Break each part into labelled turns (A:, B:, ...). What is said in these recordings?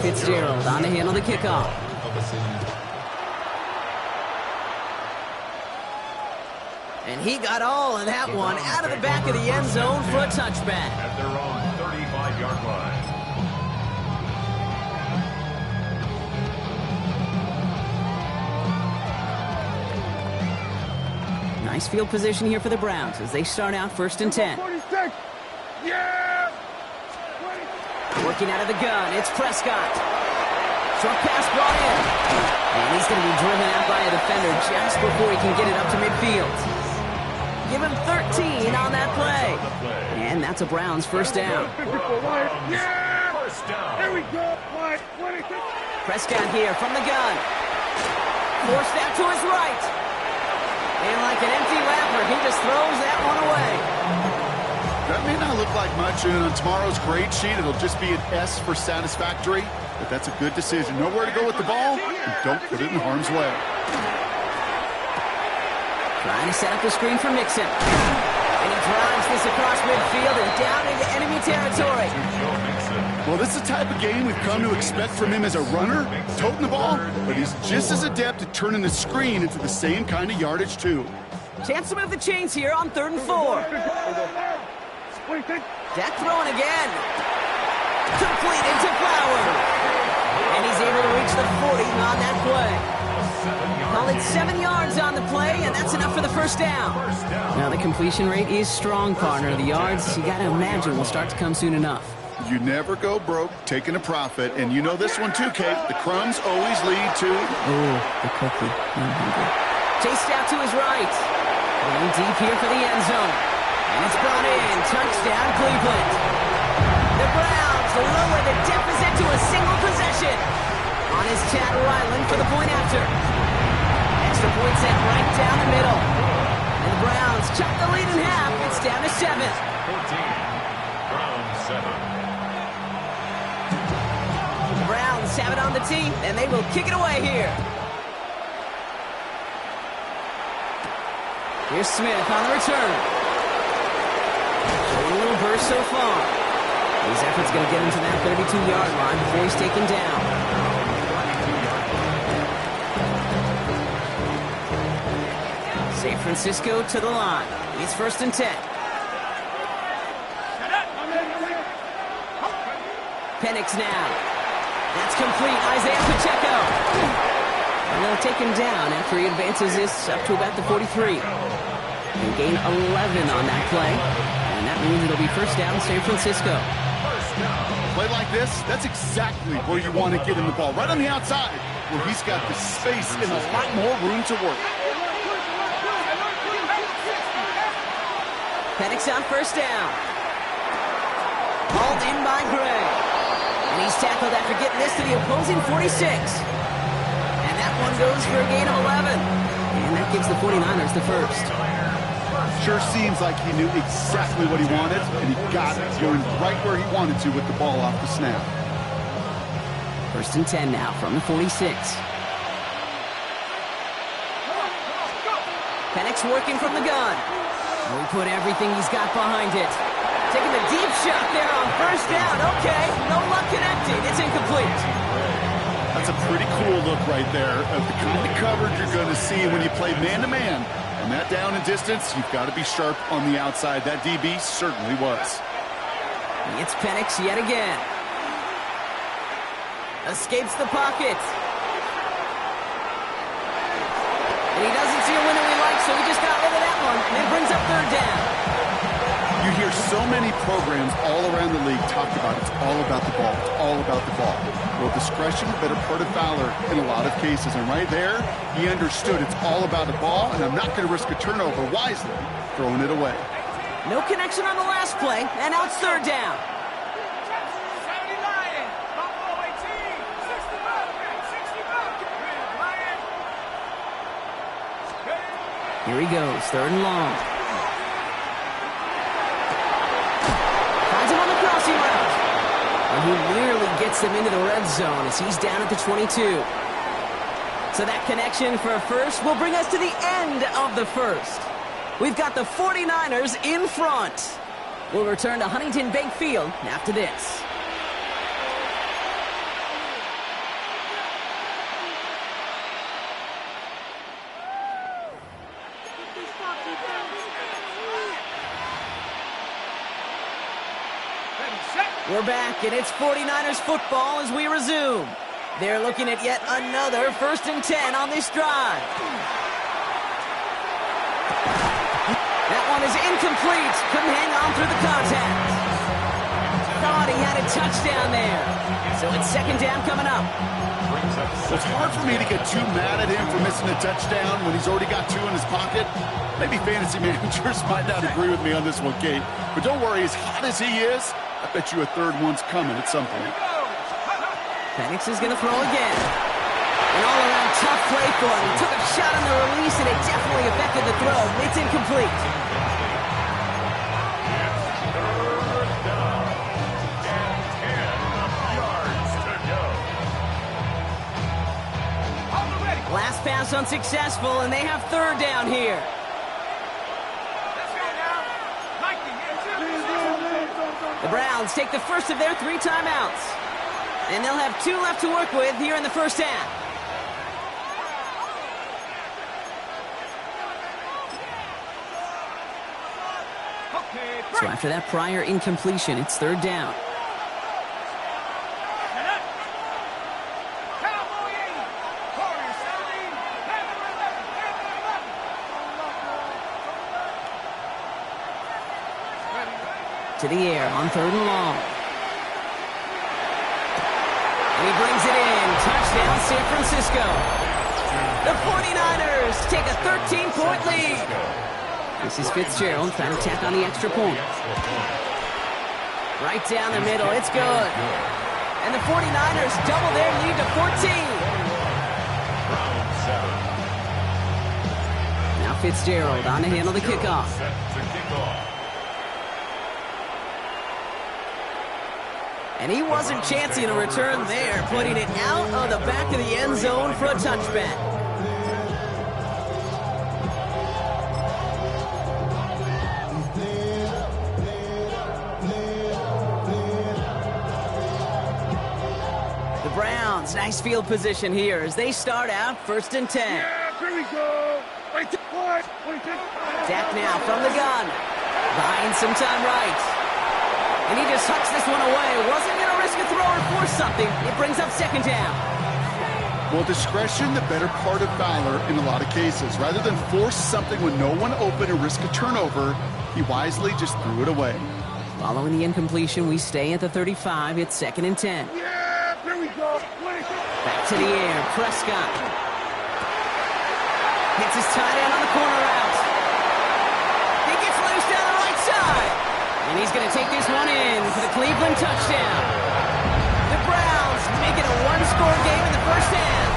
A: Fitzgerald on to handle the kickoff. And he got all of that one out of the back of the end zone for a touchback.
B: At their own 35-yard line.
A: Nice field position here for the Browns as they start out 1st and 10.
C: 46. Yeah!
A: Working out of the gun, it's Prescott. Short pass brought in. And he's going to be driven out by a defender just before he can get it up to midfield. Give him 13 on that play. And that's a Browns first down.
C: Yeah! There we go. 26.
A: Prescott here from the gun. Forced out to his right. And like an empty wrapper, he just throws that one away.
D: That may not look like much, and on tomorrow's grade sheet, it'll just be an S for satisfactory, but that's a good decision. Nowhere to go with the ball, and don't put it in harm's way.
A: Trying to set up the screen for Mixon. And he drives this across midfield and down into enemy territory.
D: Well, this is the type of game we've come to expect from him as a runner, toting the ball, but he's just as adept at turning the screen into the same kind of yardage, too.
A: Chance to move the chains here on 3rd and 4. Dak throwing again. Complete into Flowers. And he's able to reach the 40 on that play. Call it 7 yards on the play, and that's enough for the first down. Now the completion rate is strong, partner. The yards, you got to imagine, will start to come soon enough.
D: You never go broke taking a profit, and you know this one too, Kate. The crumbs always lead to...
A: Oh, the cookie. Chased out to his right. Going deep here for the end zone. And it's brought in. Touchdown, Cleveland. The Browns lower the deficit to a single possession. On his Chad Ryland for the point after. Extra point set right down the middle. And the Browns chop the lead in half. It's down to 7.
B: 14. Browns 7.
A: The Browns have it on the tee, and they will kick it away here. Here's Smith on the return. Showing a little burst so far. His effort's going to get him to that 32-yard line before he's taken down. San Francisco to the line. It's 1st and 10. Penix now. That's complete. Isaiah Pacheco. And they'll take him down after he advances this up to about the 43. And gain 11 on that play. And that means it'll be first down San Francisco.
D: Play like this, that's exactly where you want to get him the ball. Right on the outside, where he's got the space and a lot more room to work.
A: Penix on first down. Hauled in by Gray. And he's tackled after getting this to the opposing 46. And that one goes for a gain of 11. And that gives the 49ers the first.
D: Sure seems like he knew exactly what he wanted, and he got it, going right where he wanted to with the ball off the snap.
A: 1st and 10 now from the 46. Penix working from the gun. We put everything he's got behind it. Taking the deep shot there on first down. Okay, no luck connecting. It's incomplete.
D: That's a pretty cool look right there of the kind of coverage you're going to see when you play man-to-man. On that down and distance, you've got to be sharp on the outside. That DB certainly was.
A: It's Penix yet again. Escapes the pocket. And he doesn't see a winner he likes, so he just got rid of that one. And it brings up 3rd down.
D: You hear so many programs all around the league talk about it's all about the ball. It's all about the ball. Well, discretion, the better part of valor in a lot of cases. And right there, he understood it's all about the ball, and I'm not going to risk a turnover wisely, throwing it away.
A: No connection on the last play, and now it's 3rd down. Here he goes, 3rd and long. Finds him on the crossing route. And he nearly gets them into the red zone as he's down at the 22. So that connection for a first will bring us to the end of the first. We've got the 49ers in front. We'll return to Huntington Bank Field after this. We're back, and it's 49ers football as we resume. They're looking at yet another 1st and 10 on this drive. That one is incomplete. Couldn't hang on through the contact. Thought he had a touchdown there. So it's 2nd down coming up.
D: It's hard for me to get too mad at him for missing a touchdown when he's already got 2 in his pocket. Maybe fantasy managers might not agree with me on this one, Kate. But don't worry, as hot as he is, I bet you a 3rd one's coming at some point.
A: Penix is going to throw again. An all-around tough play for him. He took a shot on the release, and it definitely affected the throw. It's incomplete. Last pass unsuccessful, and they have 3rd down here. The Browns take the first of their 3 timeouts. And they'll have 2 left to work with here in the 1st half. So after that prior incompletion, it's 3rd down. To the air on 3rd and long. And he brings it in. Touchdown, San Francisco. The 49ers take a 13-point lead. This is Fitzgerald trying to tack on the extra point. Right down the middle. It's good. And the 49ers double their lead to 14. Now Fitzgerald on to handle the kickoff. And he wasn't chancing a return there, putting it out on the back of the end zone for a touchback. The Browns, nice field position here as they start out 1st and 10.
C: Yeah, here we go.
A: Dak now from the gun. Buying some time right. And he just hucks this one away. Wasn't going to risk a throw or force something. It brings up 2nd down.
D: Well, discretion, the better part of valor in a lot of cases. Rather than force something when no one open and risk a turnover, he wisely just threw it away.
A: Following the incompletion, we stay at the 35. It's 2nd and 10.
C: Yeah, here we go.
A: Back to the air. Prescott. Hits his tight end on the corner route. He gets loose down the right side. And he's going to take this one in for the Cleveland touchdown. The Browns make it a 1-score game in the 1st half.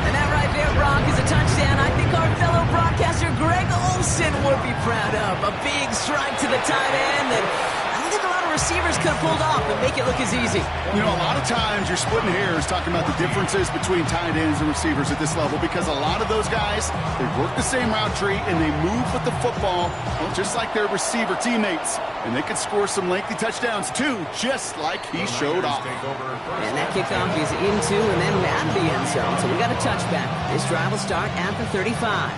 A: And that right there, Brock, is a touchdown I think our fellow broadcaster Greg Olsen would be proud of. A big strike to the tight end that I don't think a lot of receivers could have pulled off and make it look as easy.
D: You know, a lot of times you're splitting hairs talking about the differences between tight ends and receivers at this level because a lot of those guys, they work the same route tree and they move with the football just like their receiver teammates. And they can score some lengthy touchdowns too, just like he showed off.
A: And that kickoff is into and then out of the end zone. So we got a touchback. This drive will start at the 35.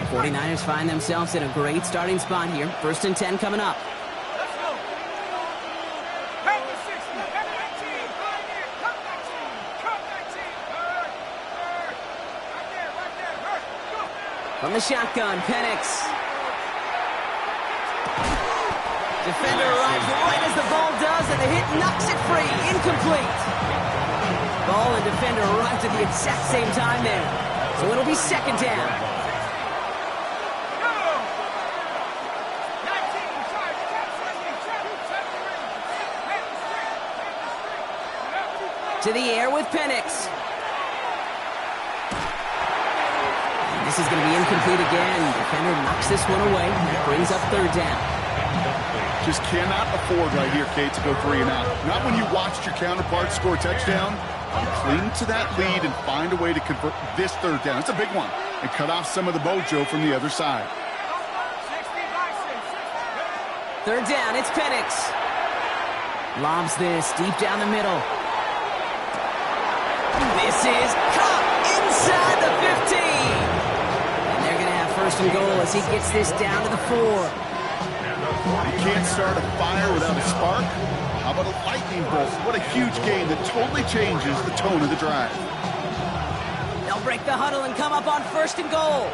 A: The 49ers find themselves in a great starting spot here. 1st and 10 coming up. From the shotgun, Penix. Defender arrives right as the ball does, and the hit knocks it free. Incomplete. Ball and defender arrived at the exact same time there. So it'll be 2nd down. To the air with Penix. This is going to be incomplete again. Defender knocks this one away. That brings up 3rd down.
D: Just cannot afford right here, Kate, to go 3 and out. Not when you watched your counterpart score a touchdown. You cling to that lead and find a way to convert this 3rd down. It's a big one. And cut off some of the mojo from the other side.
A: 3rd down, it's Penix. Lobs this deep down the middle. This is caught inside the 15. first and goal as he gets this down to the 4.
D: You can't start a fire without a spark. How about a lightning bolt? What a huge game that totally changes the tone of the drive.
A: They'll break the huddle and come up on first and goal.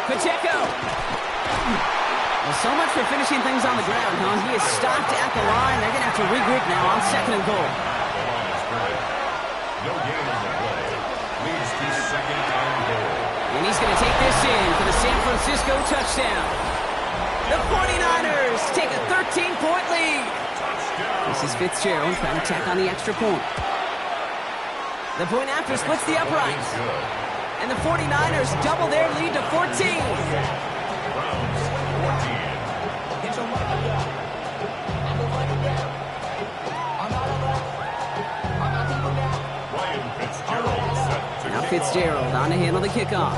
A: Pacheco. Well, so much for finishing things on the ground, huh? He is stopped at the line. They're going to have to regroup now on second and goal.
B: No gain on the play. Leads to second and goal.
A: And he's going to take this in for the San Francisco touchdown. The 49ers take a 13-point lead. This is Fitzgerald trying to tack on the extra point. The point after splits the uprights. And the 49ers double their lead to 14.
B: Browns 14. Ryan Fitzgerald set to
A: Now
B: kick
A: Fitzgerald on to handle the kickoff.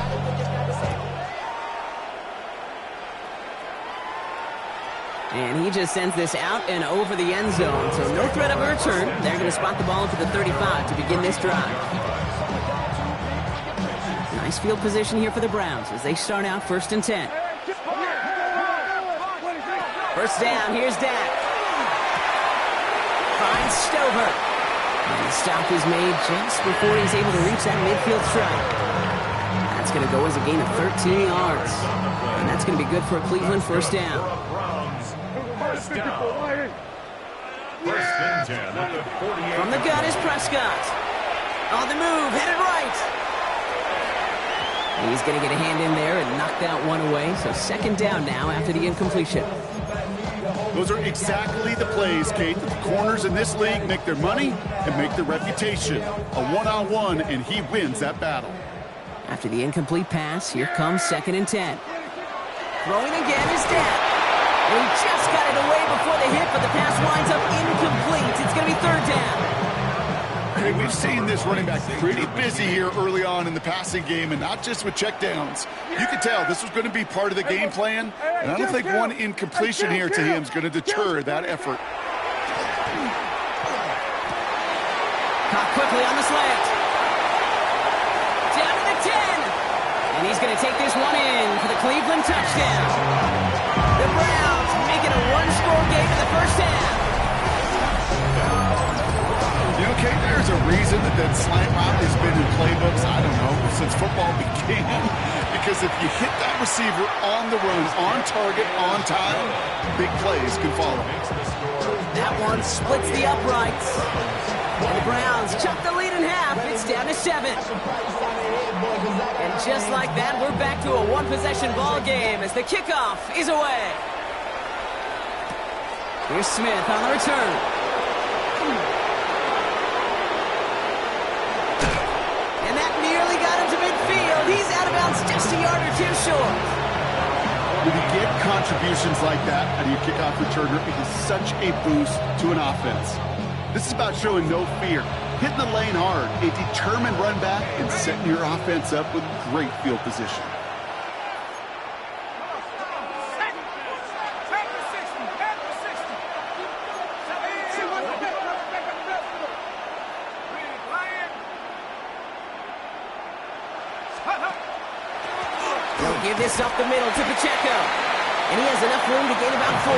A: And he just sends this out and over the end zone. So no threat of a return. They're going to spot the ball to the 35 to begin this drive. Nice field position here for the Browns as they start out first and 10. First down, here's Dak. Finds Stover. And the stop is made just before he's able to reach that midfield strike. That's going to go as a gain of 13 yards. And that's going to be good for a Cleveland first down.
B: Browns first down. First and 10 at the 48.
A: From the gun is Prescott. On the move, headed right. He's going to get a hand in there and knock that one away. So second down now after the incompletion.
D: Those are exactly the plays, Kate, that the corners in this league make their money and make their reputation. A one-on-one, and he wins that battle.
A: After the incomplete pass, here comes second and 10. Throwing again is Dak. And he just got it away before the hit, but the pass winds up incomplete. It's going to be third down.
D: Hey, we've seen this running back pretty busy here early on in the passing game, and not just with checkdowns. You can tell this was going to be part of the game plan, and I don't think one incompletion here to him is going to deter that effort.
A: Caught quickly on the slant. Down to the 10. And he's going to take this one in for the Cleveland touchdown. The Browns making a one-score game in the first half.
D: You know, Kate, there's a reason that slant route has been in playbooks, I don't know, since football began. Because if you hit that receiver on the run, on target, on time, big plays can follow.
A: That one splits the uprights. And the Browns chuck the lead in half. It's down to 7. And just like that, we're back to a one-possession ball game as the kickoff is away. Here's Smith on the return. And that nearly got him to midfield. He's out of bounds just a yard or two short.
D: When you get contributions like that out of your kickoff returner, it is such a boost to an offense. This is about showing no fear, hitting the lane hard, a determined run back, and setting your offense up with great field position.
A: They'll give this up the middle to Pacheco. And he has enough room to gain about 4.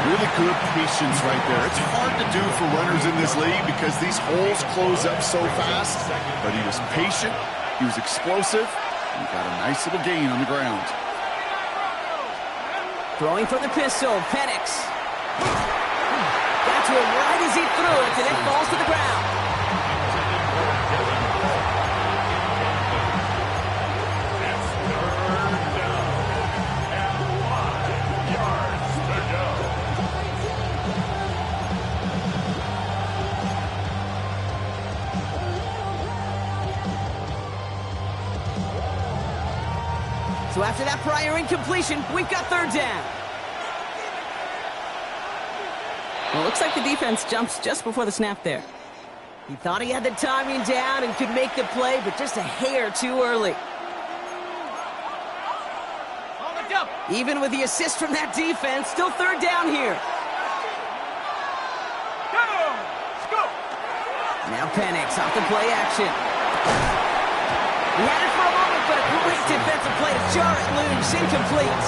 D: Really good patience right there. It's hard to do for runners in this league because these holes close up so fast. But he was patient, he was explosive, and he got a nice little gain on the ground.
A: Throwing for the pistol, Penix. Got to him right as he threw it, and it falls to the ground. So after that prior incompletion, we've got third down. Well, it looks like the defense jumps just before the snap there. He thought he had the timing down and could make the play, but just a hair too early. Even with the assist from that defense, still third down here. Now Penix off the play action. He had it for a moment, but a great defensive play to jar it loose. Incomplete.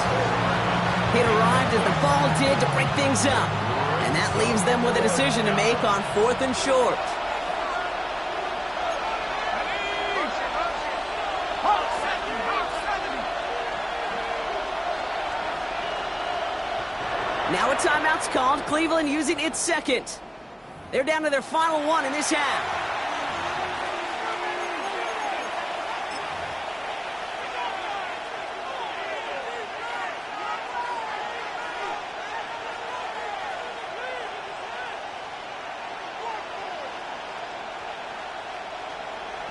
A: It arrived as the ball did to break things up. And that leaves them with a decision to make on 4th and short. Now a timeout's called. Cleveland using its second. They're down to their final one in this half.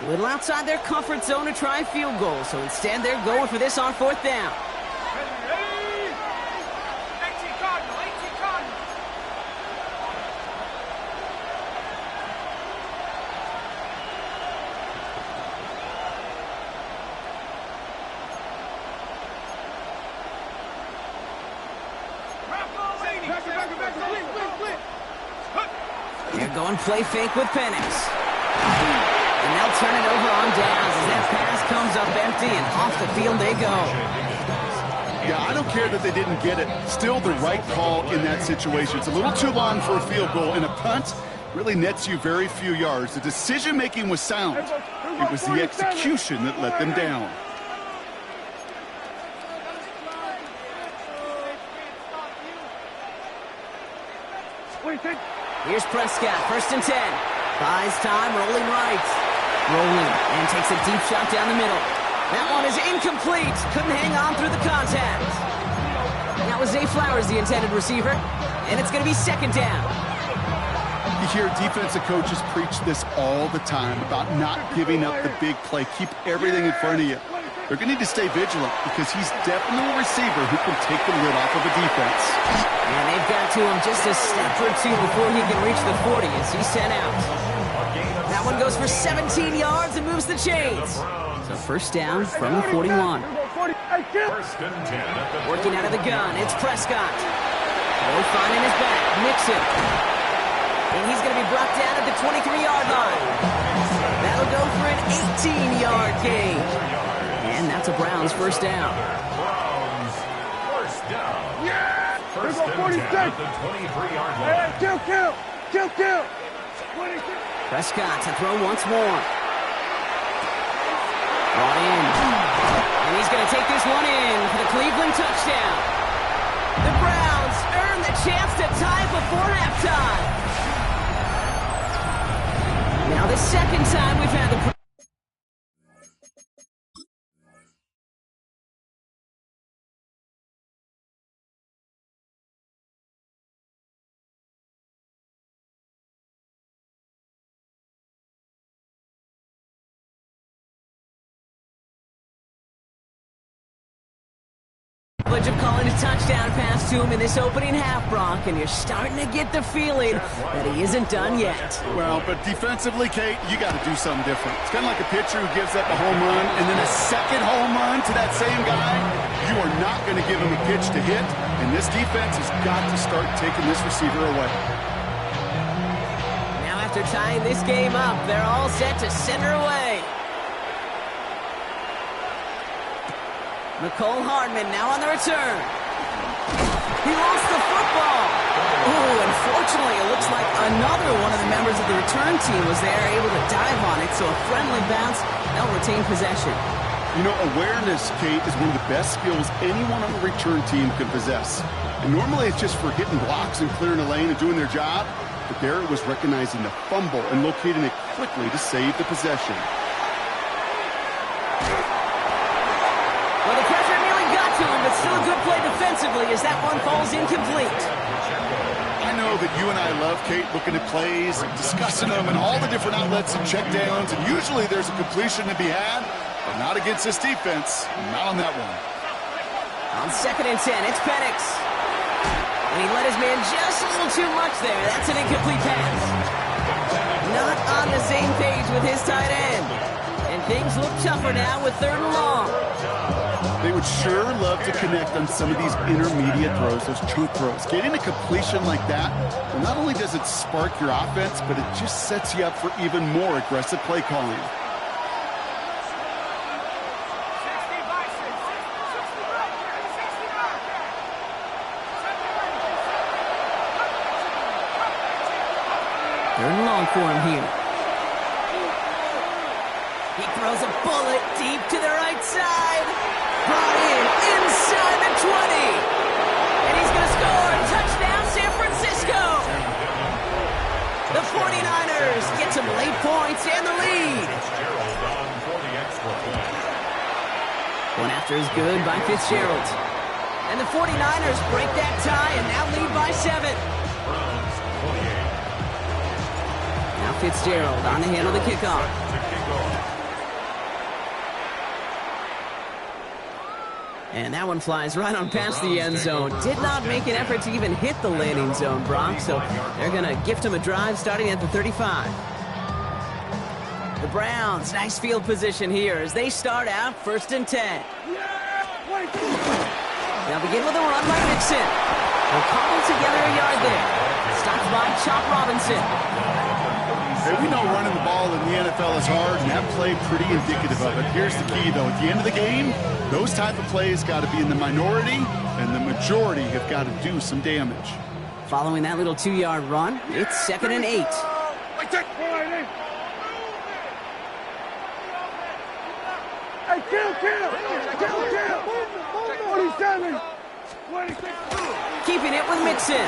A: A little outside their comfort zone to try a field goal, so instead they're going for this on 4th down. They're going play fake with Penix. And they'll turn it over on downs as that pass comes up empty, and off the field they go.
D: Yeah, I don't care that they didn't get it. Still the right call in that situation. It's a little too long for a field goal, and a punt really nets you very few yards. The decision-making was sound. It was the execution that let them down.
A: Here's Prescott, 1st and 10. Buys time, rolling right. Rolling, and takes a deep shot down the middle. That one is incomplete. Couldn't hang on through the contact. That was Zay Flowers, the intended receiver. And it's going to be 2nd down.
D: You hear defensive coaches preach this all the time about not giving up the big play. Keep everything in front of you. They're going to need to stay vigilant because he's definitely a receiver who can take the lid off of a defense.
A: And they've got to him just a step or two before he can reach the 40 as he's sent out. That one goes for 17 yards and moves the chains. So 1st down from the 41. Working out of the gun, it's Prescott. Boy finding his back, Mixon. And he's going to be brought down at the 23-yard line. That'll go for an 18-yard gain. And that's a Browns 1st down.
B: Browns, 1st down.
C: Yeah!
B: First and 10 at the 23-yard line.
C: Hey, kill! 26.
A: Prescott to throw once more. Brought in. And he's going to take this one in for the Cleveland touchdown. The Browns earn the chance to tie before halftime. Now the 2nd time we've had the... of calling a touchdown pass to him in this opening half, Brock, and you're starting to get the feeling that he isn't done yet.
D: Well, but defensively, Kate, you got to do something different. It's kind of like a pitcher who gives up a home run and then a second home run to that same guy. You are not going to give him a pitch to hit, and this defense has got to start taking this receiver away.
A: Now after tying this game up, they're all set to send her away. Mecole Hardman now on the return. He lost the football. Ooh, unfortunately, it looks like another one of the members of the return team was there, able to dive on it, so a friendly bounce. They'll retain possession.
D: You know, awareness, Kate, is one of the best skills anyone on the return team can possess. And normally it's just for hitting blocks and clearing a lane and doing their job, but there it was recognizing the fumble and locating it quickly to save the possession.
A: Well, the pressure nearly got to him, but still a good play defensively as that one falls incomplete.
D: I know that you and I love, Kate, looking at plays, discussing them, and all the different outlets and checkdowns, and usually there's a completion to be had, but not against this defense. Not on that one.
A: On 2nd and 10, it's Penix. And he let his man just a little too much there. That's an incomplete pass. Not on the same page with his tight end. And things look tougher now with 3rd and long.
D: They would sure love to connect on some of these intermediate throws, those chunk throws. Getting a completion like that, well, not only does it spark your offense, but it just sets you up for even more aggressive play calling.
A: Third and long for him here. He throws a bullet deep to the right side. Brought in inside the 20. And he's going to score. Touchdown, San Francisco. The 49ers get some late points and the lead. One after is good by Fitzgerald. And the 49ers break that tie and now lead by 7. Now Fitzgerald on the handle of the kickoff. And that one flies right on past the end zone. Did not make an effort to even hit the landing zone, Brock. So they're going to gift him a drive starting at the 35. The Browns, nice field position here as they start out 1st and 10. They'll begin with a run by Mixon. They'll cobble together a yard there. Stopped by Chop Robinson.
D: Hey, we know running the ball in the NFL is hard, and that play pretty indicative of it. Here's the key, though. At the end of the game, those type of plays got to be in the minority, and the majority have got to do some damage.
A: Following that little 2-yard run, it's 2nd and 8.
C: Hey, kill! 47!
A: Keeping it with Mixon.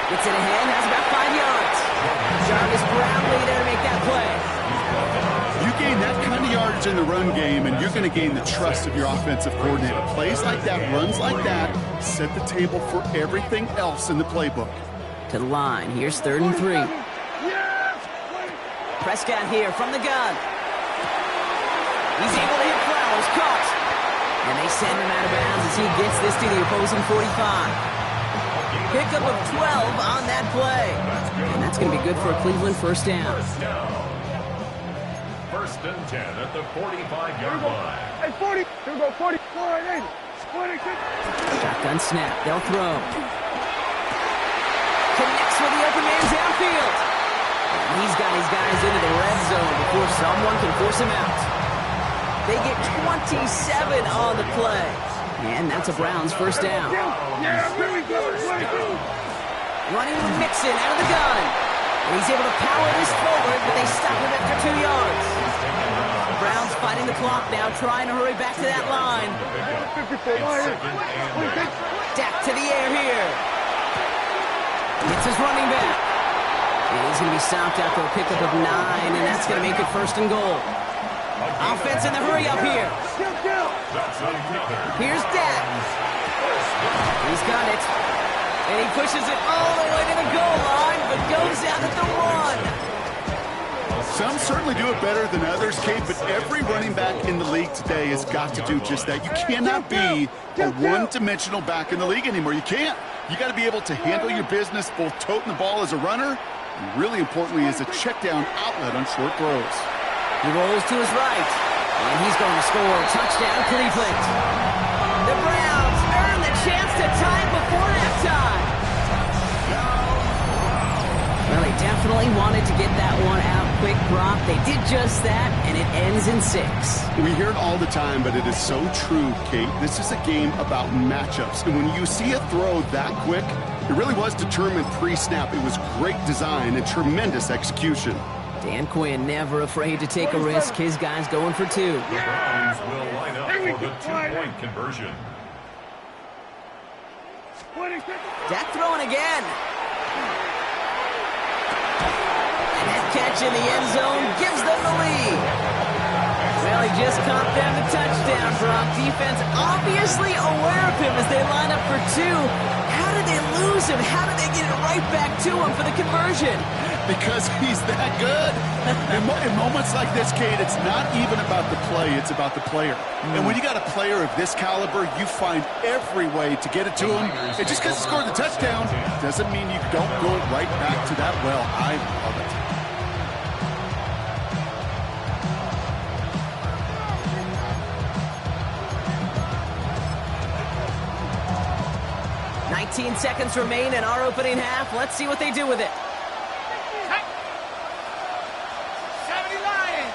A: Gets it ahead, has about 5 yards. Jarvis Brownlee there to make that play.
D: You gain that kind of yardage in the run game, and you're going to gain the trust of your offensive coordinator. Plays like that, runs like that, set the table for everything else in the playbook.
A: To the line, here's 3rd and 3. Prescott here from the gun. He's able to hit Flowers, caught. And they send him out of bounds as he gets this to the opposing 45. Pickup of 12 on that play. And that's going to be good for a Cleveland first down.
B: 1st and 10 at the 45-yard line.
C: Hey, 40. Here we go, 40. 40.
A: Shotgun snap. They'll throw. Connects with the open man downfield. And he's got his guys into the red zone before someone can force him out. They get 27 on the play. And that's a Browns first down. Running with Mixon out of the gun. And he's able to power this forward, but they stop him after 2 yards. The Browns fighting the clock now, trying to hurry back to that line. Dak to the air here. It's his running back. And he's going to be stopped after a pickup of 9, and that's going to make it 1st and goal. Offense in the hurry up here. Here's Dak. He's got it. And he pushes it all the way to the goal line, but goes out at the 1.
D: Some certainly do it better than others, Kate, but every running back in the league today has got to do just that. You cannot be a one-dimensional back in the league anymore. You can't. You got to be able to handle your business, both toting the ball as a runner, and really importantly as a check-down outlet on short throws.
A: He rolls to his right, and he's going to score. Touchdown, Cleveland. The Browns earn the chance to tie it before halftime. Well, they definitely wanted to get that one out quick, Brock. They did just that, and it ends in 6.
D: We hear it all the time, but it is so true, Kate. This is a game about matchups, and when you see a throw that quick, it really was determined pre-snap. It was great design and tremendous execution.
A: Dan Quinn never afraid to take a risk. His guys going for 2.
B: The Browns will line up for the 2-point conversion.
A: Dak throwing again. And that catch in the end zone gives them the lead. Well, he just caught them a touchdown, Brock. Defense obviously aware of him as they line up for 2. How did they lose him? How did they get it right back to him for the conversion?
D: Because he's that good. In moments like this, Kate, it's not even about the play, it's about the player. And when you got a player of this caliber, you find every way to get it to him. And just because he scored the touchdown doesn't mean you don't go right back to that well. I love it.
A: 18 seconds remain in our opening half. Let's see what they do with it.
C: 70 Lions.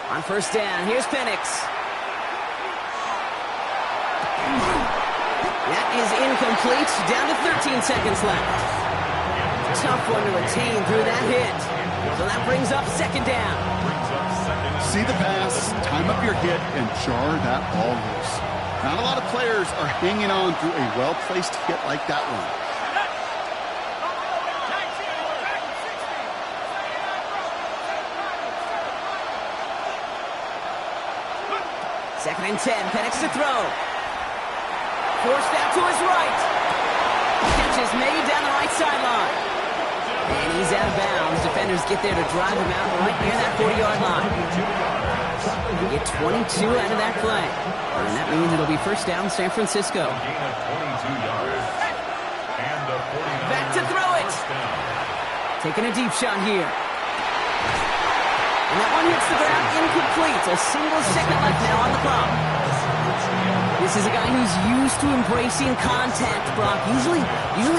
C: 18
A: On first down, here's Penix. That is incomplete. Down to 13 seconds left. Tough one to retain through that hit. So that brings up second down.
D: See the pass, time up your hit, and jar that ball loose. Not a lot of players are hanging on through a well-placed hit like that one.
A: Second and 10, Penix to throw. Forced out to his right. Catch is made down the right sideline. And he's out of bounds. Defenders get there to drive him out right near that 40-yard line. They get 22 out of that play. And that means it'll be first down San Francisco. Back to throw it. Taking a deep shot here. And that one hits the ground incomplete. A single second left now on the clock. This is a guy who's used to embracing contact, Brock. Usually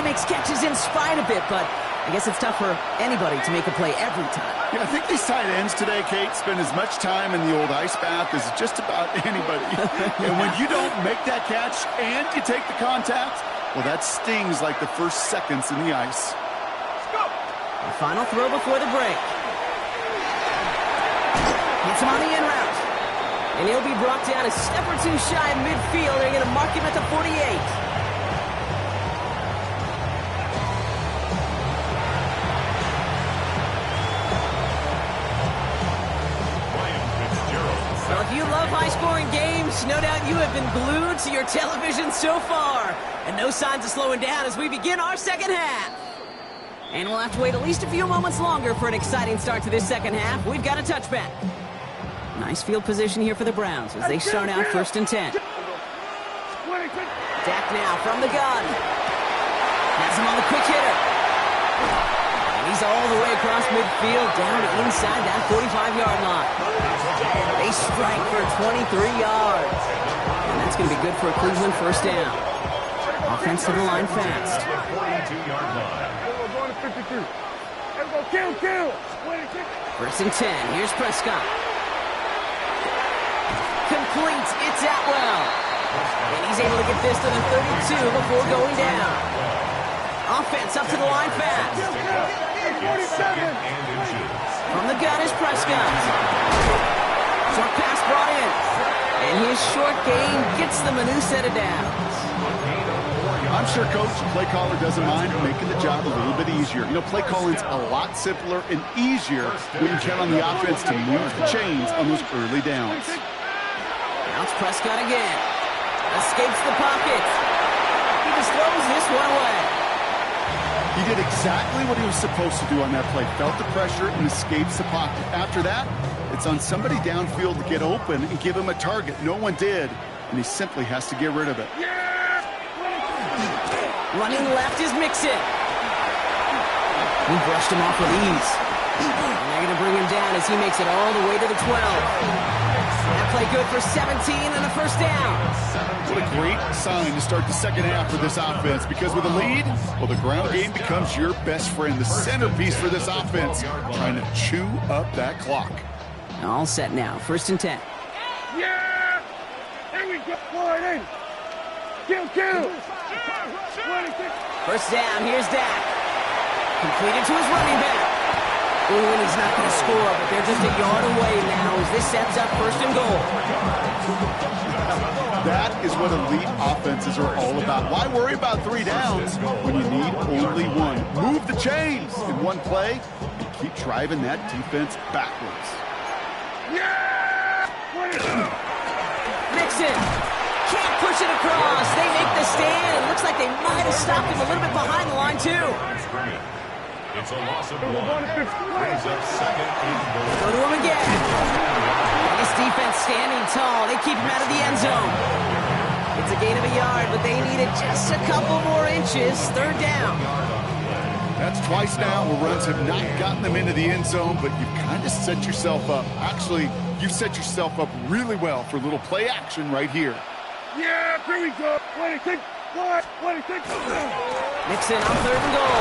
A: makes catches in spite of it, but I guess it's tough for anybody to make a play every time.
D: Yeah, I think these tight ends today, Kate, spend as much time in the old ice bath as just about anybody. And when you don't make that catch and you take the contact, well, that stings like the first seconds in the ice.
A: The final throw before the break. Hits him on the in route. And he'll be brought down a step or two shy of midfield. They're going to mark him at the 48. Well, if you love high-scoring games, no doubt you have been glued to your television so far. And no signs of slowing down as we begin our second half. And we'll have to wait at least a few moments longer for an exciting start to this second half. We've got a touchback. Nice field position here for the Browns as they start out first and 10. Dak now from the gun. Has him on the quick hitter. And he's all the way across midfield down to inside that 45-yard line. They strike for 23 yards. And that's going to be good for a Cleveland first down. Offense to the line fast. First and 10. Here's Prescott. Complete. It's Atwell. And he's able to get this to the 32 before going down. Offense up to the line fast. From the gun is Prescott. Short pass brought in. And his short gain gets them a new set of downs.
D: I'm sure Coach, play caller doesn't mind making the job a little bit easier. You know, play calling's a lot simpler and easier when you count on the offense to move the chains on those early downs.
A: Now it's Prescott again. Escapes the pocket. He just throws this one away.
D: He did exactly what he was supposed to do on that play. Felt the pressure and escapes the pocket. After that, it's on somebody downfield to get open and give him a target. No one did, and he simply has to get rid of it.
A: Running left is Mixon. He brushed him off with ease. And they're going to bring him down as he makes it all the way to the 12. That play good for 17 and a first down.
D: What a great sign to start the second half for this offense, because with a lead, well, the ground game becomes your best friend, the centerpiece for this offense, trying to chew up that clock.
A: All set now, first and 10.
C: Yeah! Here we go. Kill.
A: First down, here's Dak. Completed to his running back. Ooh, and he's not going to score, but they're just a yard away now as this sets up first and goal.
D: That is what elite offenses are all about. Why worry about 3 downs when you need only one? Move the chains in one play and keep driving that defense backwards.
A: Mixon can't push it across. They make the stand. It looks like they might have stopped him a little bit behind the line, too.
B: It's a loss of 1. Brings up second and goal.
A: Go to him again. This defense standing tall. They keep him out of the end zone. It's a gain of a yard, but they needed just a couple more inches. Third down.
D: That's twice now where runs have not gotten them into the end zone, but you've kind of set yourself up. Actually, you've set yourself up really well for a little play action right here.
C: Yeah, here we go. 26.
A: Mixon on 3rd and goal.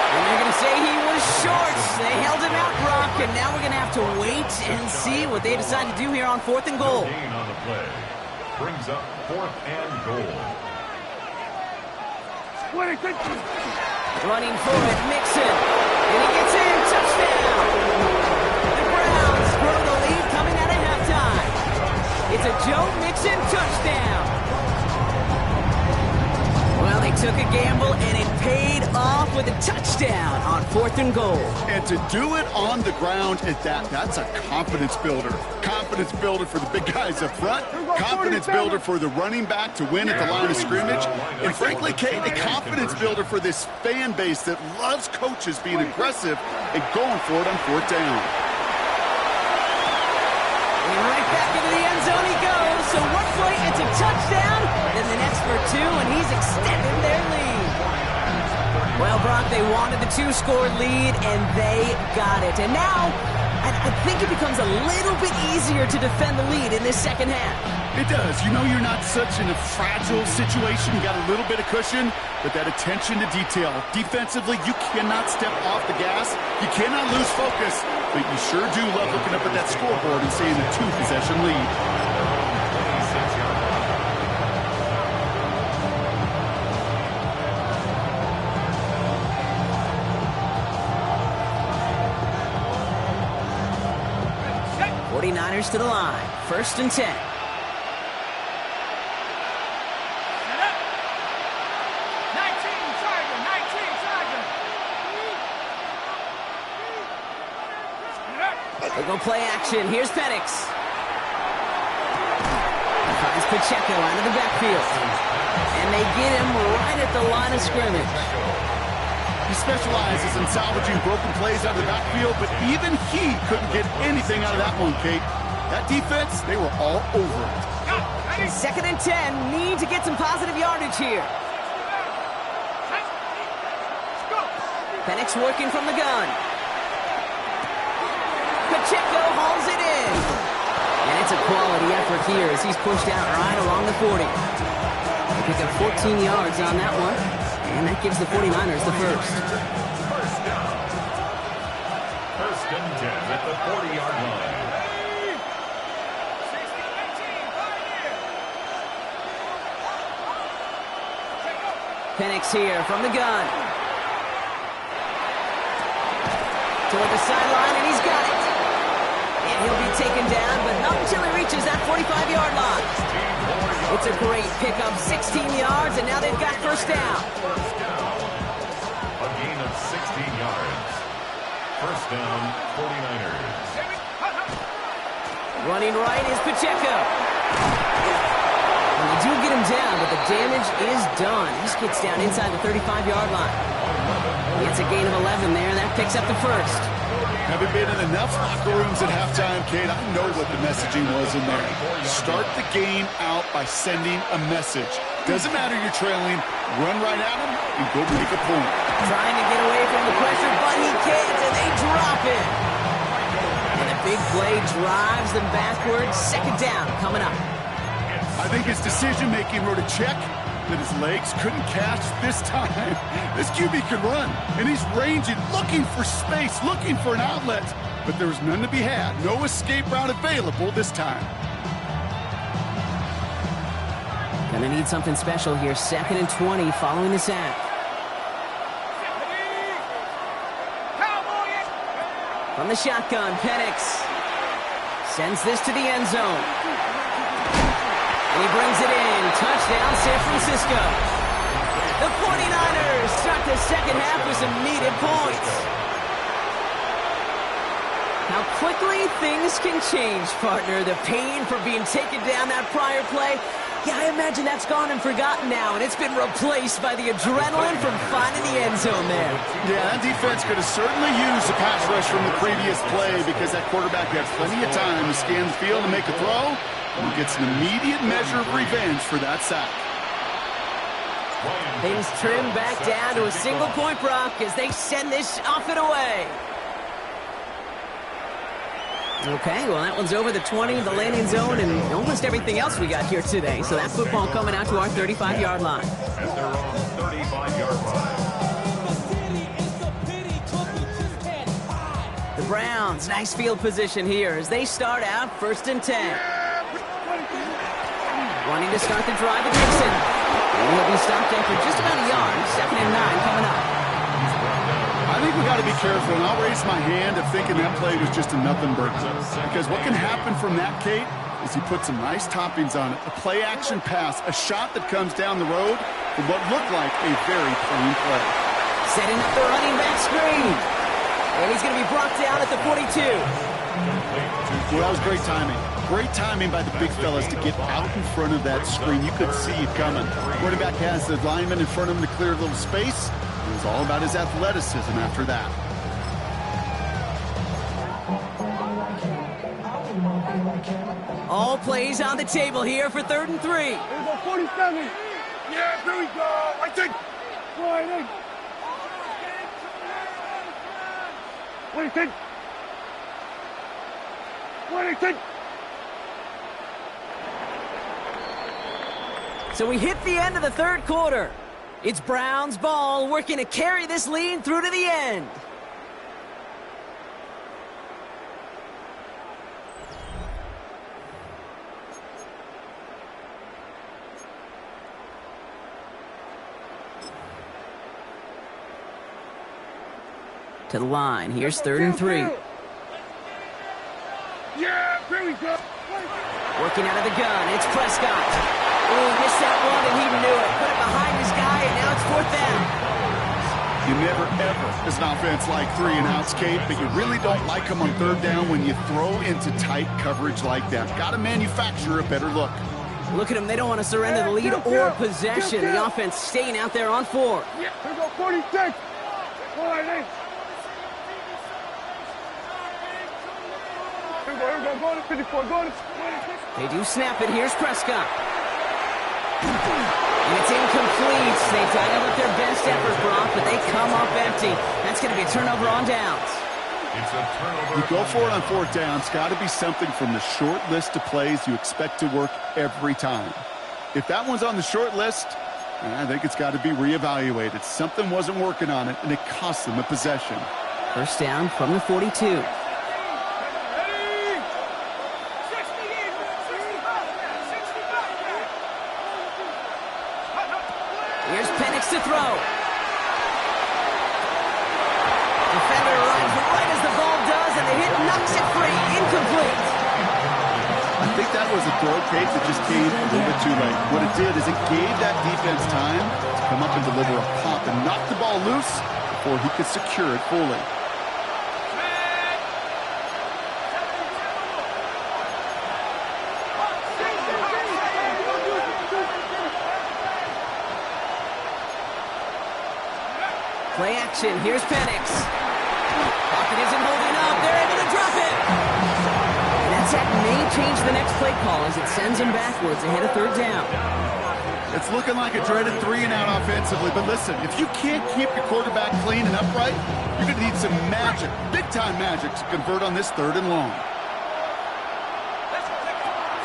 A: And they're going to say he was short. They held him out, Brock, and now we're going to have to wait and see what they decide to do here on 4th and goal.
B: Gain on the play. Brings up 4th and goal.
C: 26.
A: Running for it, Mixon. And he gets in. Touchdown. The Browns grow the lead coming out of halftime. It's a Joe Mixon touchdown. Well, they took a gamble, and it paid off with a touchdown on 4th and goal.
D: And to do it on the ground at that's a confidence builder. Confidence builder for the big guys up front. Confidence builder for the running back to win at the line of scrimmage. And frankly, Kate, a confidence builder for this fan base that loves coaches being aggressive and going for it on 4th down.
A: And right back into the end zone he goes. So one play, it's a touchdown. Then the next for 2, and he's extended their lead. Well, Brock, they wanted the 2-score lead, and they got it. And now, I think it becomes a little bit easier to defend the lead in this second half.
D: It does. You know you're not such in a fragile situation. You got a little bit of cushion, but that attention to detail. Defensively, you cannot step off the gas. You cannot lose focus, but you sure do love looking up at that scoreboard and seeing a 2-possession lead.
A: Niners to the line. 1st and 10.
C: Set up. 19, Sergeant. 19, Sergeant.
A: They go play action. Here's Penix. He finds Pacheco out of the backfield. And they get him right at the line of scrimmage.
D: He specializes in salvaging broken plays out of the backfield, but even he couldn't get anything out of that one, Kate. That defense, they were all over it.
A: 2nd and 10. Need to get some positive yardage here. Penix working from the gun. Pacheco hauls it in. And it's a quality effort here as he's pushed out right along the 40. They pick up 14 yards on that one. And that gives the 49ers the first.
B: First down. 1st and 10 at the 40-yard line.
A: Penix here from the gun. Toward the sideline, and he's got it. And he'll be taken down, but not until he reaches that 45-yard line. It's a great pickup, 16 yards, and now they've got 1st down.
B: A gain of 16 yards. 1st down, 49ers.
A: Running right is Pacheco. And they do get him down, but the damage is done. He just gets down inside the 35-yard line. It's a gain of 11 there, and that picks up the first.
D: Haven't been in enough locker rooms at halftime, Kate. I know what the messaging was in there. Start the game out by sending a message. Doesn't matter you're trailing. Run right at them and go make a point.
A: Trying to get away from the pressure, but he can't, and they drop it. And a big play drives them backwards. 2nd down coming up.
D: I think his decision-making wrote a check that his legs couldn't catch this time. This QB can run, and he's ranging, looking for space, looking for an outlet. But there was none to be had. No escape route available this time.
A: Gonna need something special here. 2nd and 20 following the sack. From the shotgun, Penix sends this to the end zone. And he brings it in. Touchdown, San Francisco. The 49ers start the second half with some needed points. How quickly things can change, partner. The pain for being taken down that prior play. Yeah, I imagine that's gone and forgotten now, and it's been replaced by the adrenaline from finding the end zone there.
D: Yeah, that defense could have certainly used a pass rush from the previous play because that quarterback had plenty of time to scan the field and make a throw. He gets an immediate measure of revenge for that sack.
A: Things trim back down to a single-point Brock as they send this off and away. Okay, well, that one's over the 20, the landing zone, and almost everything else we got here today. So that football coming out to our 35-yard line.
B: At their own 35-yard line.
A: The Browns, nice field position here as they start out 1st and 10. Wanting to start the drive with Nixon. And he'll be stopped after just about a yard. 2nd and 9 coming up.
D: I think we got to be careful, and I'll raise my hand of thinking that play was just a nothing burger. Because what can happen from that, Kate, is he put some nice toppings on it. A play-action pass, a shot that comes down the road from what looked like a very plain play.
A: Setting up the running back screen. And he's going to be brought down at the 42.
D: Well, that was great timing. Great timing by the big fellas to get out in front of that screen. You could see it coming. Quarterback has the lineman in front of him to clear a little space. It was all about his athleticism after that.
A: All plays on the table here for 3rd and 3.
C: Here we go, 47. Yeah, here we go. I think. Right in. What do you think? What do you think?
A: So we hit the end of the 3rd quarter. It's Browns ball working to carry this lead through to the end. To the line. Here's 3rd and 3.
C: Yeah, here we go.
A: Working out of the gun. It's Prescott. Oh, he missed that one, and he knew it. Put it behind his guy, and now it's 4th down.
D: You never, ever, as an offense, like 3 and outs, Kate, but you really don't like them on 3rd down when you throw into tight coverage like that. Got to manufacture a better look.
A: Look at them. They don't want to surrender the lead or possession. The offense staying out there on 4.
C: Yeah, here we go, 46. Right in. Here we go, go to 54, go to 26.
A: They do snap it. Here's Prescott. And it's incomplete. They dialed up their best effort, Brock, but they come up empty. That's going to be a turnover on downs.
B: It's a turnover.
D: You go for it on 4th down. It's got to be something from the short list of plays you expect to work every time. If that one's on the short list, I think it's got to be reevaluated. Something wasn't working on it, and it cost them a possession.
A: 1st down from the 42. Here's Penix to throw. Defender runs right as the ball does, and the hit knocks it free. Incomplete.
D: I think that was a throw, Kate, that just came a little bit too late. What it did is it gave that defense time to come up and deliver a pop and knock the ball loose before he could secure it fully.
A: Play action. Here's Penix. Pocket isn't holding up. They're able to drop it. And that sack may change the next play call as it sends them backwards ahead of 3rd down.
D: It's looking like a dreaded 3 and out offensively, but listen, if you can't keep your quarterback clean and upright, you're going to need some magic, big-time magic, to convert on this 3rd and long.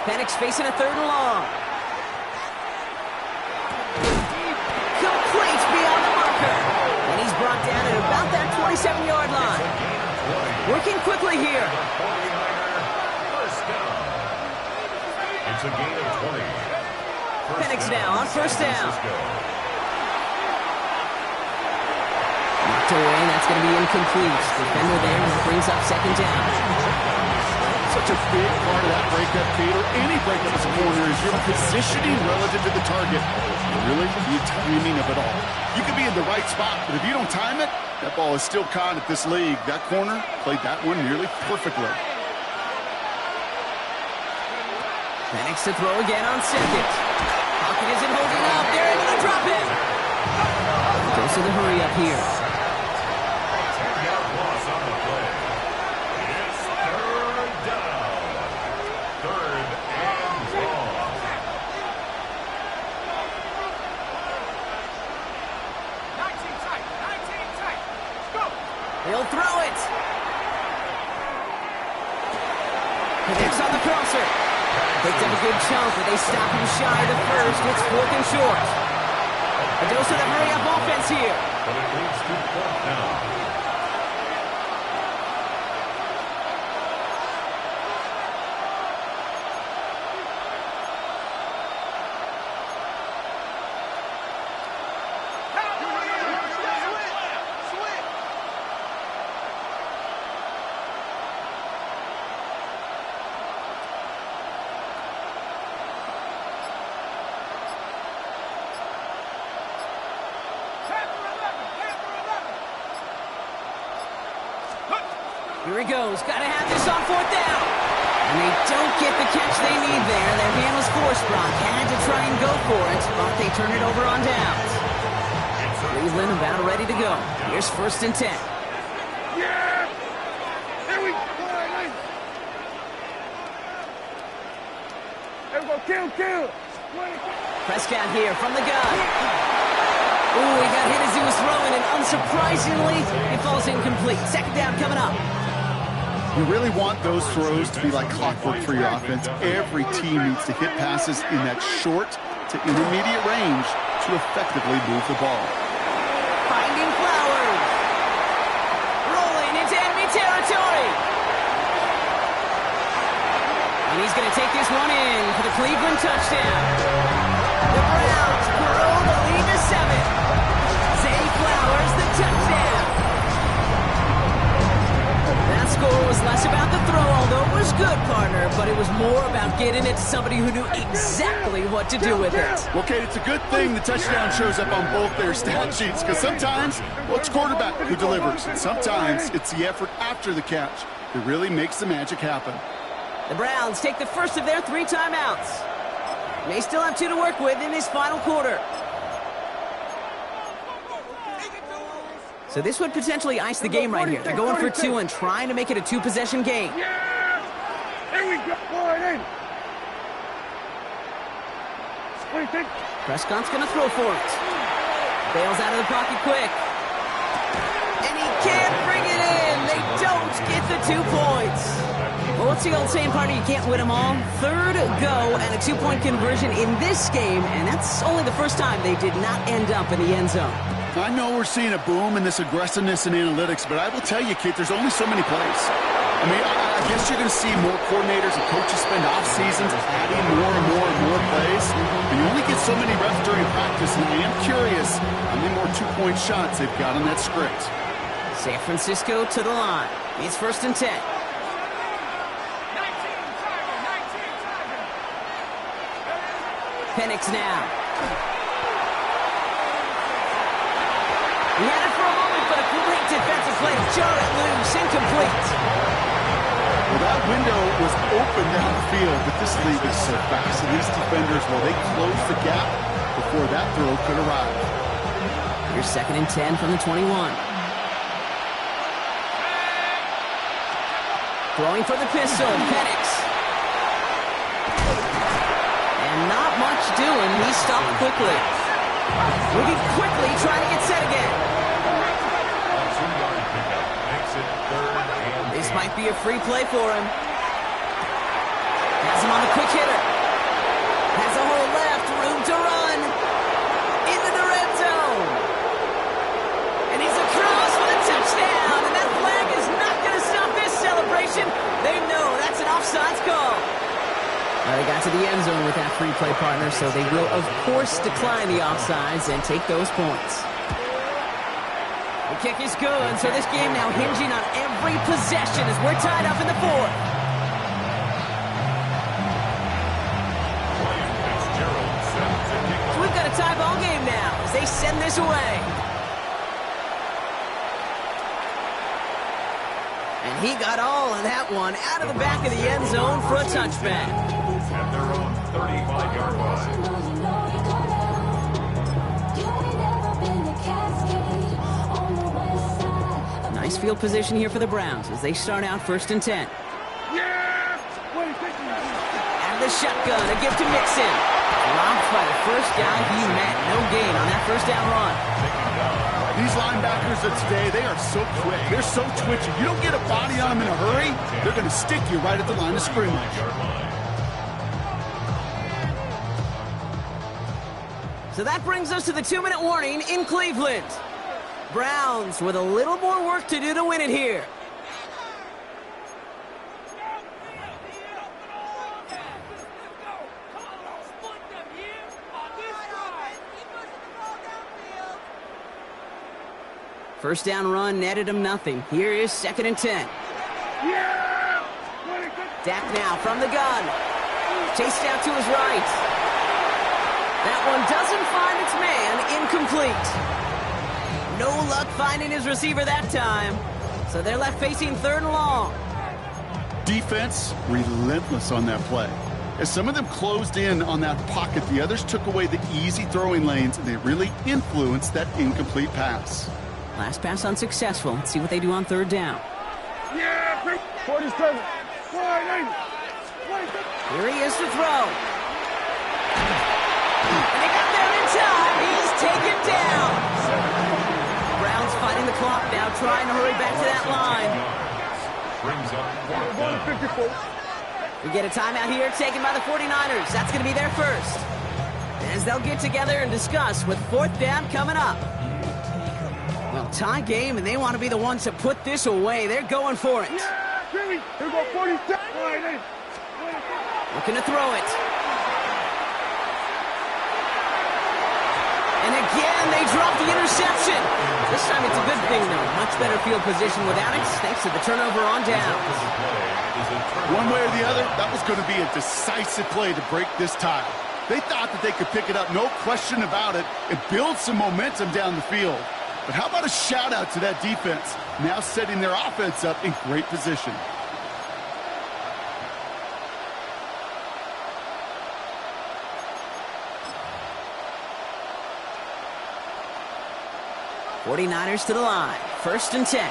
A: Penix facing a 3rd and long. Complete beyond the marker. And he's brought down at about that 27-yard line. Working quickly here.
B: It's a gain of 20.
A: Penix now on 1st down. Knocked away, that's going to be incomplete. Defender there, and it brings up 2nd down.
D: Such a big part of that breakup, Kate, or any breakup as a corner, is your positioning relative to the target. Really, the timing of it all. You could be in the right spot, but if you don't time it, that ball is still caught at this league. That corner played that one nearly perfectly.
A: Penix to throw again on 2nd. Pocket isn't holding up. They're able to drop it. Goes to the hurry up here.
B: Loss on the play. It's 3rd down. 3rd and long.
A: Connects on the crosser. Picked up a good chunk, but they stop him shy of the first. It's 4th and short. A dose of the hurry-up offense here.
B: But it leads to 4th down.
A: Here he goes. Got to have this on 4th down. And they don't get the catch they need there. Their hand was forced. Brock had to try and go for it, but they turn it over on downs. Cleveland about ready to go. Here's 1st and 10.
C: Yeah! Here we go! There we go. Kill!
A: Prescott here from the gun. Ooh, he got hit as he was throwing, and unsurprisingly, it falls incomplete. 2nd down coming up.
D: You really want those throws to be like clockwork for your offense. Every team needs to hit passes in that short to intermediate range to effectively move the ball.
A: Finding Flowers. Rolling into enemy territory. And he's going to take this one in for the Cleveland touchdown. The Browns grow the lead to 7. Zay Flowers, the touchdown. That score was less about the throw, although it was good, partner, but it was more about getting it to somebody who knew exactly what to do with it.
D: Well, Kate, it's a good thing the touchdown shows up on both their stat sheets, because sometimes, well, it's quarterback who delivers, and sometimes it's the effort after the catch that really makes the magic happen.
A: The Browns take the first of their 3 timeouts. They still have 2 to work with in this final quarter. So this would potentially ice the game right here. They're going for 2 and trying to make it a 2-possession game.
C: Yeah! Here we go.
A: Prescott's going to throw for it. Bails out of the pocket quick. And he can't bring it in. They don't get the 2 points. Well, what's the old saying, partner? You can't win them all. 3rd go and a 2-point conversion in this game, and that's only the first time they did not end up in the end zone.
D: I know we're seeing a boom in this aggressiveness in analytics, but I will tell you, Kate, there's only so many plays. I mean, I guess you're going to see more coordinators and coaches spend off seasons adding more and more plays, but you only get so many reps during practice, and I am curious how many more 2-point shots they've got on that script.
A: San Francisco to the line. It's 1st and 10. Penix now. He had it for a moment, but a great defensive play. Jar it loose, incomplete.
D: Well, that window was open down the field, but this league is so fast. And these defenders, well, they closed the gap before that throw could arrive.
A: Here's 2nd and 10 from the 21. Throwing for the pistol, Penix. And not much doing. He stopped quickly. Moving quickly, trying to get set again. This might be a free play for him. Has him on the quick hitter. Has a hole left, room to run. Into the red zone. And he's across for the touchdown. And that flag is not going to stop this celebration. They know that's an offsides call. Well, they got to the end zone with that free play, partner, so they will, of course, decline the offsides and take those points. The kick is good, so this game now hinging on every possession as we're tied up in the 4th. So we've got a tie ball game now as they send this away. And he got all of that one out of the back of the end zone for a touchback.
B: At their own 35-yard line.
A: Nice field position here for the Browns as they start out 1st and 10.
C: Yeah!
A: Out of the shotgun, a gift to Mixon. Dropped by the first guy he met. No gain on that 1st down run.
D: These linebackers of today, they are so quick. They're so twitchy. You don't get a body on them in a hurry, They're going to stick you right at the line of scrimmage.
A: So that brings us to the 2-minute warning in Cleveland. Browns with a little more work to do to win it here. First down run netted him nothing. Here is 2nd and 10. Dak now from the gun. Chased out to his right. That one doesn't find its man. Incomplete. No luck finding his receiver that time. So they're left facing 3rd and long.
D: Defense relentless on that play. As some of them closed in on that pocket, the others took away the easy throwing lanes, and they really influenced that incomplete pass.
A: Last pass unsuccessful. Let's see what they do on 3rd down.
C: 47.
A: Here he is to throw. And they got there in time. He's taken down. Browns fighting the clock now, trying to hurry back to that line.
B: Brings up 4th down.
A: We get a timeout here taken by the 49ers. That's going to be their first. As they'll get together and discuss with 4th down coming up. Well, tie game, and they want to be the ones to put this away. They're going for it. Looking to throw it. And again, they drop the interception. This time it's a good thing, though. Much better field position without it, thanks to the turnover on downs.
D: One way or the other, that was going to be a decisive play to break this tie. They thought that they could pick it up, no question about it, and build some momentum down the field. But how about a shout-out to that defense, now setting their offense up in great position.
A: '49ers to the line. 1st and 10.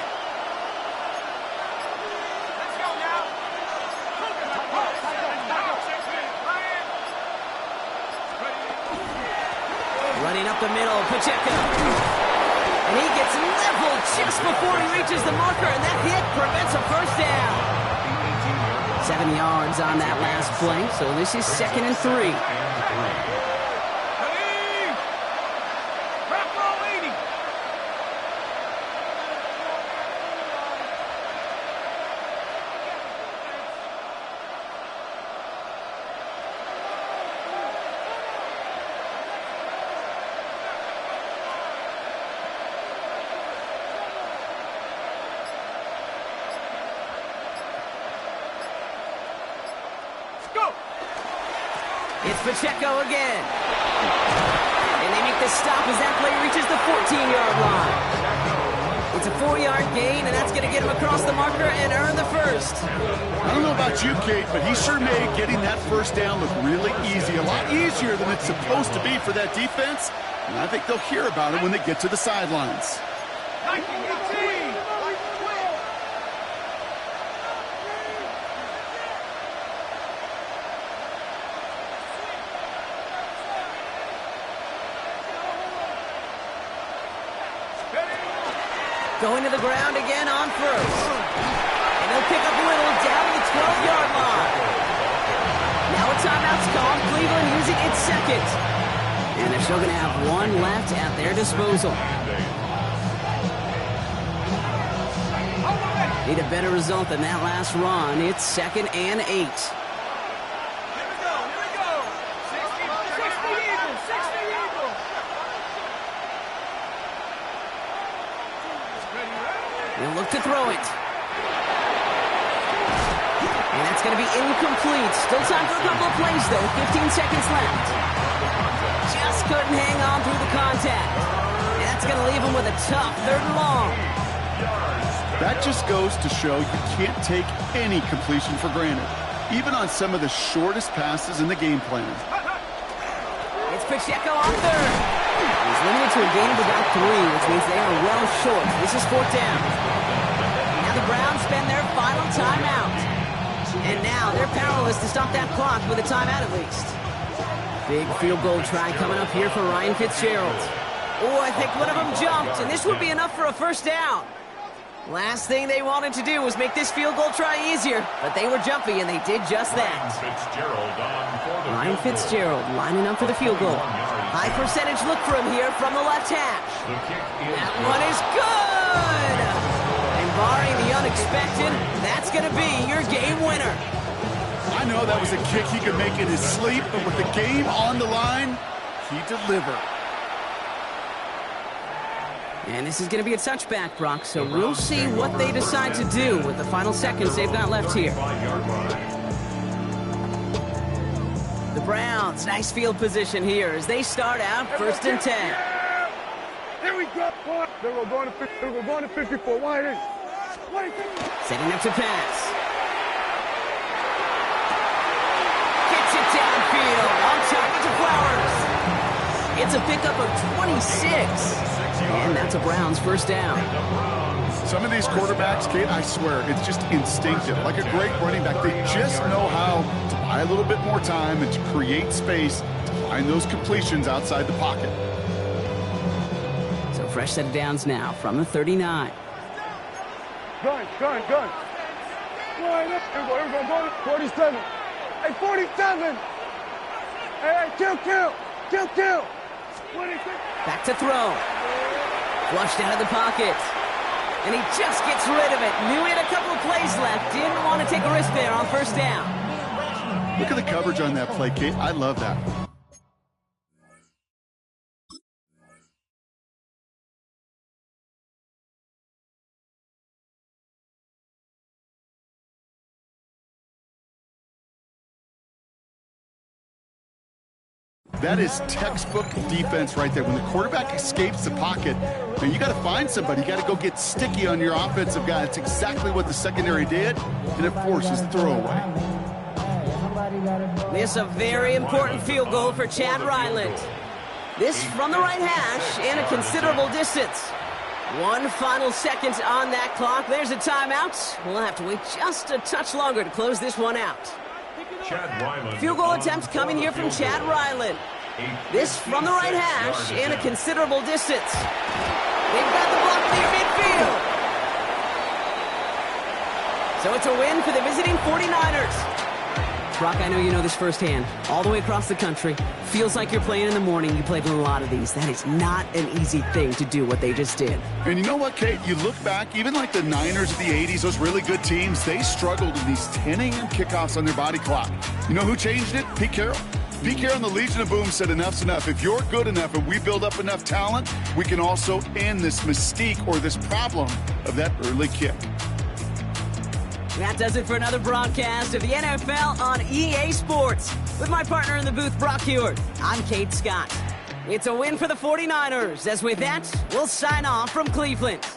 A: Running up the middle, Pacheco. And he gets leveled just before he reaches the marker, and that hit prevents a first down. 7 yards on that last play, so this is 2nd and 3. It's Pacheco again. And they make the stop as that play reaches the 14-yard line. It's a 4-yard gain, and that's going to get him across the marker and earn the first.
D: I don't know about you, Kate, but he sure made getting that first down look really easy. A lot easier than it's supposed to be for that defense. And I think they'll hear about it when they get to the sidelines.
A: Going to the ground again on 1st. And they'll pick up Little down to the 12-yard line. Now a timeout's called. Cleveland using its 2nd. And they're still going to have one left at their disposal. Need a better result than that last run. It's 2nd and 8. They'll look to throw it. And that's going to be incomplete. Still time for a couple of plays, though. 15 seconds left. Just couldn't hang on through the contact. And that's going to leave him with a tough 3rd and long.
D: That just goes to show you can't take any completion for granted, even on some of the shortest passes in the game plan.
A: It's Pacheco on 3rd. He's limited to a gain of about 3, which means they are well short. This is 4th down. Now the Browns spend their final timeout. And now they're powerless to stop that clock with a timeout at least. Big field goal try coming up here for Ryan Fitzgerald. Oh, I think one of them jumped, and this would be enough for a first down. Last thing they wanted to do was make this field goal try easier, but they were jumpy, and they did just that. Ryan Fitzgerald lining up for the field goal. High percentage look for him here from the left hash. That one is good! And barring the unexpected, that's going to be your game winner.
D: I know that was a kick he could make in his sleep, but with the game on the line, he delivered.
A: And this is going to be a touchback, Brock, so we'll see what they decide to do with the final seconds they've got left here. The Browns, nice field position here as they start out 1st and 10.
C: Here we go. They're going to 54. Wide in.
A: Setting up to pass. Gets it downfield. On target to Flowers. It's a pickup of 26. And that's a Browns first down.
D: Some of these quarterbacks, Kate, I swear, it's just instinctive. Like a great running back, they just know how to buy a little bit more time and to create space to find those completions outside the pocket.
A: So fresh set of downs now from the 39.
C: Gun. Line up. Here we go. 47. Hey, 47. Hey, kill. 26.
A: Back to throw. Flushed out of the pocket. And he just gets rid of it. Knew he had a couple of plays left. Didn't want to take a risk there on first down.
D: Look at the coverage on that play, Kate. I love that. That is textbook defense right there. When the quarterback escapes the pocket, man, you got to find somebody. You got to go get sticky on your offensive guy. It's exactly what the secondary did, and it forces throwaway.
A: This is a very important field goal for Chad Ryland. This from the right hash and a considerable distance. One final second on that clock. There's a timeout. We'll have to wait just a touch longer to close this one out. Field goal attempt coming here from Chad Ryland. This from the right hash and a considerable distance. They've got the block near midfield. So it's a win for the visiting 49ers. Brock, I know you know this firsthand. All the way across the country. Feels like you're playing in the morning. You played in a lot of these. That is not an easy thing to do what they just did.
D: And you know what, Kate? You look back, even like the Niners of the 80s, those really good teams, they struggled in these 10 a.m. kickoffs on their body clock. You know who changed it? Pete Carroll. Pete Carroll and the Legion of Boom said enough's enough. If you're good enough and we build up enough talent, we can also end this mystique or this problem of that early kick.
A: That does it for another broadcast of the NFL on EA Sports. With my partner in the booth, Brock Huard, I'm Kate Scott. It's a win for the 49ers, as with that, we'll sign off from Cleveland.